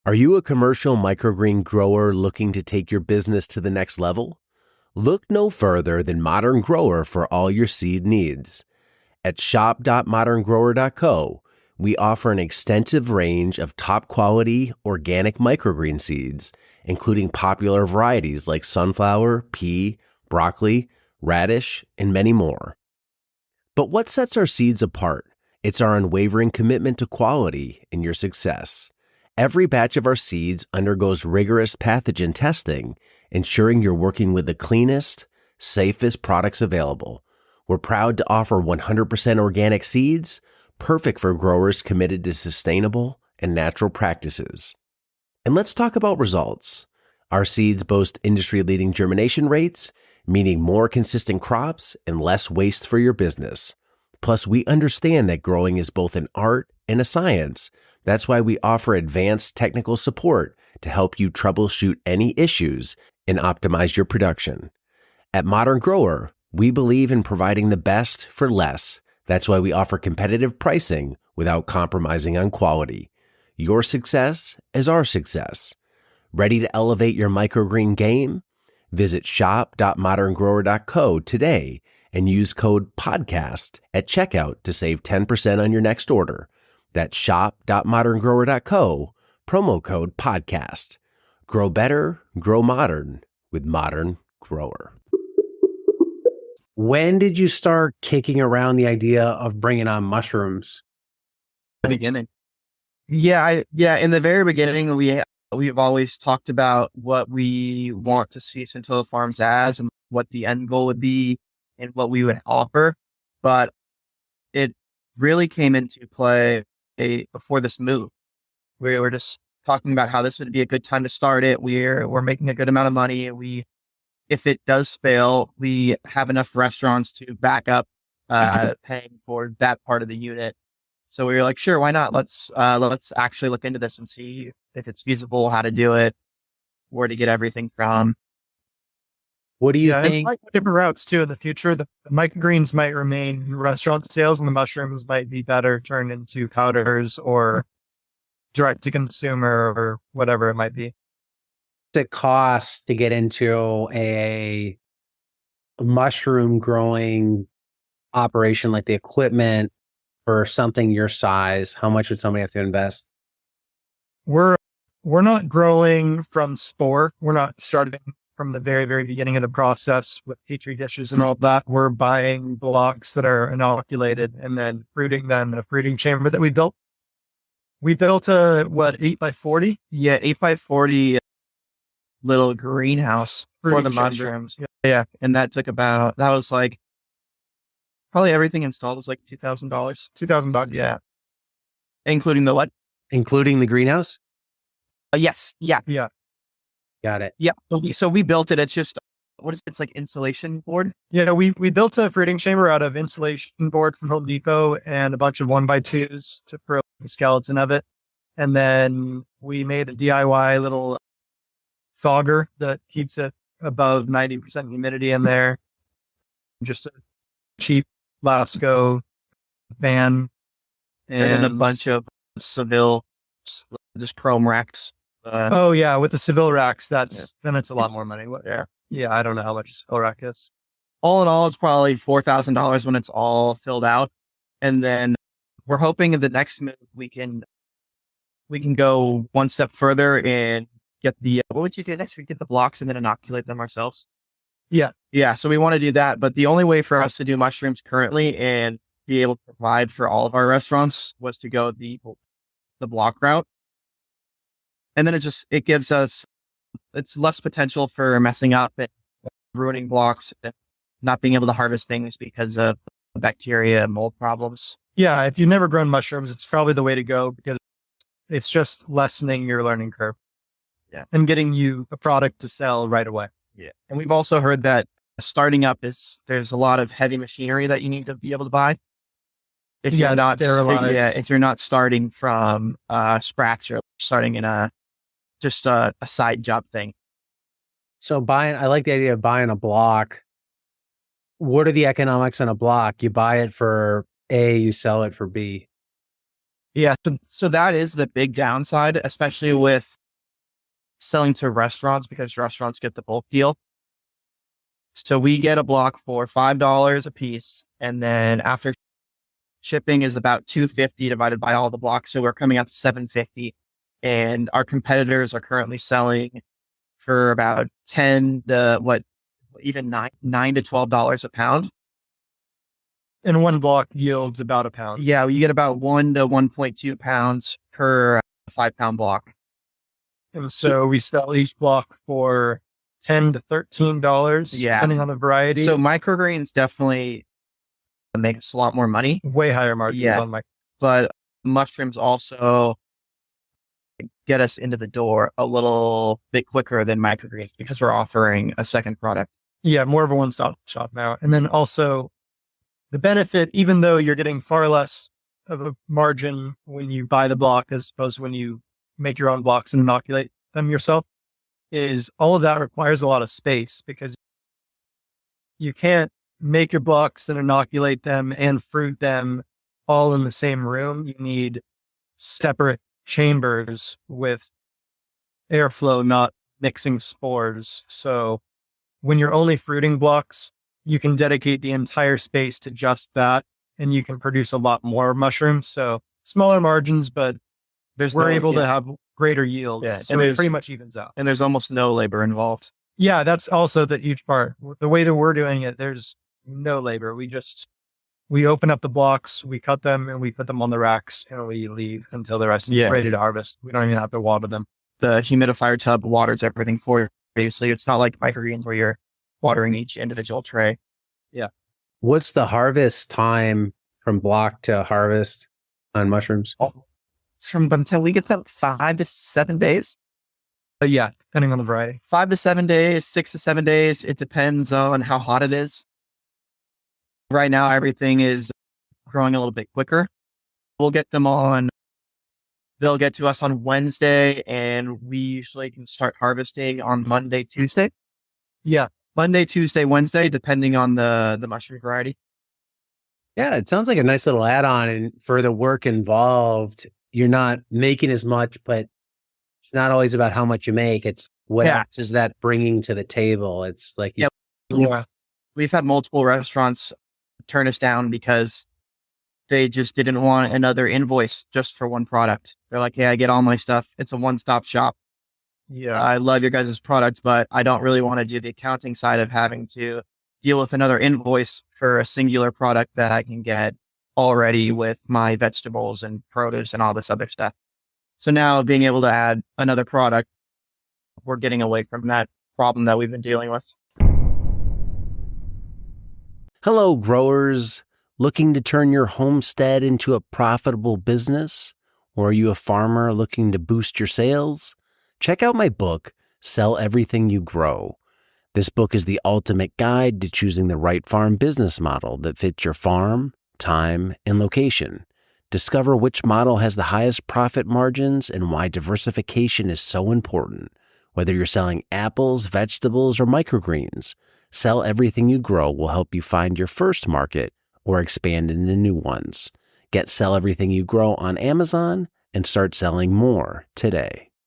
Are you a commercial microgreen grower looking to take your business to the next level? Look no further than Modern Grower for all your seed needs. At shop.moderngrower.co, we offer an extensive range of top-quality organic microgreen seeds, including popular varieties like sunflower, pea, broccoli, radish, and many more. But what sets our seeds apart? It's our unwavering commitment to quality and your success. Every batch of our seeds undergoes rigorous pathogen testing, ensuring you're working with the cleanest, safest products available. We're proud to offer 100% organic seeds, perfect for growers committed to sustainable and natural practices. And let's talk about results. Our seeds boast industry-leading germination rates, meaning more consistent crops and less waste for your business. Plus, we understand that growing is both an art and a science. That's why we offer advanced technical support to help you troubleshoot any issues and optimize your production. At Modern Grower, we believe in providing the best for less. That's why we offer competitive pricing without compromising on quality. Your success is our success. Ready to elevate your microgreen game? Visit shop.moderngrower.co today and use code PODCAST at checkout to save 10% on your next order. That's shop.moderngrower.co, promo code PODCAST. Grow better, grow modern with Modern Grower. When did you start kicking around the idea of bringing on mushrooms? The beginning. Yeah. In the very beginning, we've always talked about what we want to see Centilla Farms as and what the end goal would be and what we would offer. But it really came into play before this move. We were just talking about how this would be a good time to start it. We're making a good amount of money. If it does fail, we have enough restaurants to back up paying for that part of the unit. So we were like, sure, why not? Let's actually look into this and see if it's feasible, how to do it, where to get everything from. What do you think? Like different routes too in the future. The microgreens might remain restaurant sales, and the mushrooms might be better turned into powders or direct to consumer or whatever it might be. It costs to get into a mushroom growing operation, like the equipment for something your size? How much would somebody have to invest? We're not growing from spore. We're not starting from the very, very beginning of the process with petri dishes and all that. We're buying blocks that are inoculated and then fruiting them in a fruiting chamber that we built. We built a 8x40? Yeah, 8x40 little greenhouse for the mushrooms. Yeah. And that was like, probably everything installed was like $2,000. $2,000. Yeah. Including the what? Including the greenhouse? Yes. Yeah. Got it. Yeah. So we built it. It's just, it's like insulation board? Yeah, we built a fruiting chamber out of insulation board from Home Depot and a bunch of 1x2s to put the skeleton of it. And then we made a DIY little fogger that keeps it above 90% humidity in there. Just a cheap Lasco fan and a bunch of Seville, just chrome racks. With the Seville racks, then it's a lot more money. Yeah, I don't know how much a Seville rack is. All in all, it's probably $4,000 when it's all filled out. And then we're hoping in the next move we can go one step further and get the what would you get next? We get the blocks and then inoculate them ourselves. Yeah. So we want to do that, but the only way for us to do mushrooms currently and be able to provide for all of our restaurants was to go the block route. And then it gives us, it's less potential for messing up and ruining blocks and not being able to harvest things because of bacteria and mold problems. Yeah, if you've never grown mushrooms, it's probably the way to go because it's just lessening your learning curve. Yeah. And getting you a product to sell right away. Yeah. And we've also heard that starting up there's a lot of heavy machinery that you need to be able to buy. If you're not starting from scratch or starting in a side job thing. So I like the idea of buying a block. What are the economics on a block? You buy it for A, you sell it for B. Yeah. So that is the big downside, especially with selling to restaurants, because restaurants get the bulk deal. So we get a block for $5 a piece. And then after shipping is about $2.50 divided by all the blocks. So we're coming out to $7.50. And our competitors are currently selling for about 10 to even nine to $12 a pound. And one block yields about a pound. Yeah, you get about 1 to 1.2 pounds per 5-pound block. And so we sell each block for $10 to $13, depending on the variety. So microgreens definitely make us a lot more money. Way higher margins on microgreens. But mushrooms also get us into the door a little bit quicker than microgreens because we're offering a second product. Yeah, more of a one-stop shop now. And then also the benefit, even though you're getting far less of a margin when you buy the block as opposed to when you make your own blocks and inoculate them yourself, is all of that requires a lot of space because you can't make your blocks and inoculate them and fruit them all in the same room. You need separate chambers with airflow, not mixing spores. So when you're only fruiting blocks, you can dedicate the entire space to just that, and you can produce a lot more mushrooms. So smaller margins, but we're able to have greater yields. Yeah, so it pretty much evens out. And there's almost no labor involved. Yeah, that's also the huge part. The way that we're doing it, there's no labor. We open up the blocks, we cut them, and we put them on the racks, and we leave until the rest is ready to harvest. We don't even have to water them. The humidifier tub waters everything for you. So it's not like microgreens where you're watering each individual tray. Yeah. What's the harvest time from block to harvest on mushrooms? From until we get them 5 to 7 days. Yeah, depending on the variety. 5 to 7 days, 6 to 7 days. It depends on how hot it is. Right now, everything is growing a little bit quicker. We'll get them they'll get to us on Wednesday, and we usually can start harvesting on Monday, Tuesday. Yeah. Monday, Tuesday, Wednesday, depending on the mushroom variety. Yeah, it sounds like a nice little add-on. And for the work involved, you're not making as much, but it's not always about how much you make. It's what else is that bringing to the table? It's like, We've had multiple restaurants turn us down because they just didn't want another invoice just for one product. They're like, hey, I get all my stuff. It's a one-stop shop. Yeah. I love your guys' products, but I don't really want to do the accounting side of having to deal with another invoice for a singular product that I can get already with my vegetables and produce and all this other stuff. So now being able to add another product, we're getting away from that problem that we've been dealing with. hello, growers. Looking to turn your homestead into a profitable business? Or are you a farmer looking to boost your sales? Check out my book, Sell Everything You Grow. This book is the ultimate guide to choosing the right farm business model that fits your farm, time, and location. Discover which model has the highest profit margins and why diversification is so important. Whether you're selling apples, vegetables, or microgreens, Sell Everything You Grow will help you find your first market or expand into new ones. Get Sell Everything You Grow on Amazon and start selling more today.